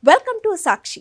Welcome to Sakshi.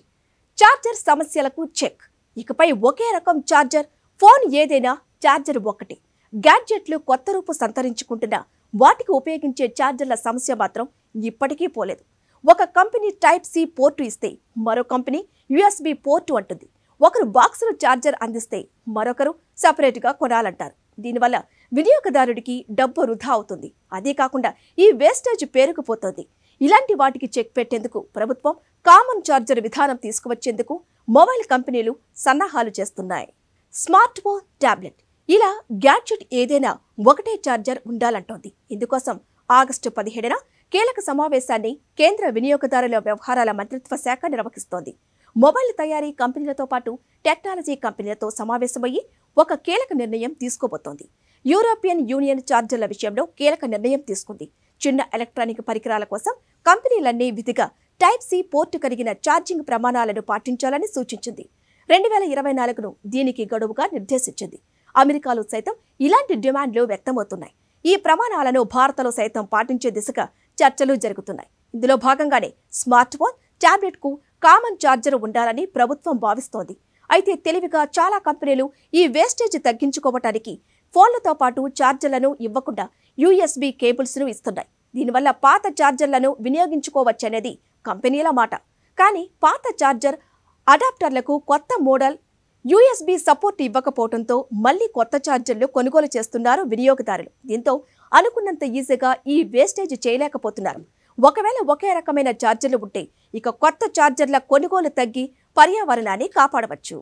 Charger సమస్యలకు check. ఇకపై ఒకే రకం చార్జర్, ఫోన్ ఏదైనా చార్జర్ ఒక్కటే. గ్యాడ్జెట్లు కొత్త రూపు సంతరించుకుంటున్నా వాటికి ఉపయోగించే చార్జర్ల సమస్య మాత్రం ఇప్పటికీ పోలేదు. ఒక కంపెనీ టైప్ సి పోర్టు ఇస్తే మరో కంపెనీ యూఎస్బి పోర్టు అంటుంది. ఒకరు బాక్సులు చార్జర్ అందిస్తే మరొకరు సపరేట్గా కొనాలంటారు. దీనివల్ల వినియోగదారుడికి డబ్బు వృధా అవుతుంది. అదే కాకుండా ఈ వేస్టేజ్ పేరుకుపోతుంది. ఇలాంటి వాటికి చెక్ పెట్టేందుకు ప్రభుత్వం కామన్ చార్జర్ విధానం తీసుకువచ్చేందుకు మొబైల్ కంపెనీలు సన్నాహాలు చేస్తున్నాయి. స్మార్ట్ ఫోన్, టాబ్లెట్ ఇలా గ్యాడ్జెట్ ఏదైనా ఒకటే చార్జర్ ఉండాలంటోంది. ఇందుకోసం ఆగస్టు 17న కీలక సమావేశాన్ని కేంద్ర వినియోగదారుల వ్యవహారాల మంత్రిత్వ శాఖ నిర్వహిస్తోంది. మొబైల్ తయారీ కంపెనీలతో పాటు టెక్నాలజీ కంపెనీలతో సమావేశమయ్యి ఒక కీలక నిర్ణయం తీసుకోబోతోంది. యూరోపియన్ యూనియన్ చార్జర్ల విషయంలో కీలక నిర్ణయం తీసుకుంది. చిన్న ఎలక్ట్రానిక్ పరికరాల కోసం కంపెనీలన్నీ విధిగా టైప్ సి పోర్టు కలిగిన ఛార్జింగ్ ప్రమాణాలను పాటించాలని సూచించింది. 2024ను దీనికి గడువుగా నిర్దేశించింది. అమెరికాలో సైతం ఇలాంటి డిమాండ్లు వ్యక్తమవుతున్నాయి. ఈ ప్రమాణాలను భారత్లో సైతం పాటించే దిశగా చర్చలు జరుగుతున్నాయి. ఇందులో భాగంగానే స్మార్ట్ ఫోన్, టాబ్లెట్ కు కామన్ చార్జర్ ఉండాలని ప్రభుత్వం భావిస్తోంది. అయితే తెలివిగా చాలా కంపెనీలు ఈ వేస్టేజ్ తగ్గించుకోవటానికి ఫోన్లతో పాటు ఛార్జర్లను ఇవ్వకుండా యూఎస్బి కేబుల్స్ ను ఇస్తున్నాయి. దీనివల్ల పాత ఛార్జర్లను వినియోగించుకోవచ్చనేది కంపెనీల మాట. కానీ పాత ఛార్జర్ అడాప్టర్లకు కొత్త మోడల్ యూఎస్బి సపోర్ట్ ఇవ్వకపోవడంతో మళ్లీ కొత్త ఛార్జర్లు కొనుగోలు చేస్తున్నారు వినియోగదారులు. దీంతో అనుకున్నంత ఈజీగా ఈ వేస్టేజ్ చేయలేకపోతున్నారు. ఒకవేళ ఒకే రకమైన ఛార్జర్లు ఉంటే ఇక కొత్త ఛార్జర్ల కొనుగోలు తగ్గి పర్యావరణాన్ని కాపాడవచ్చు.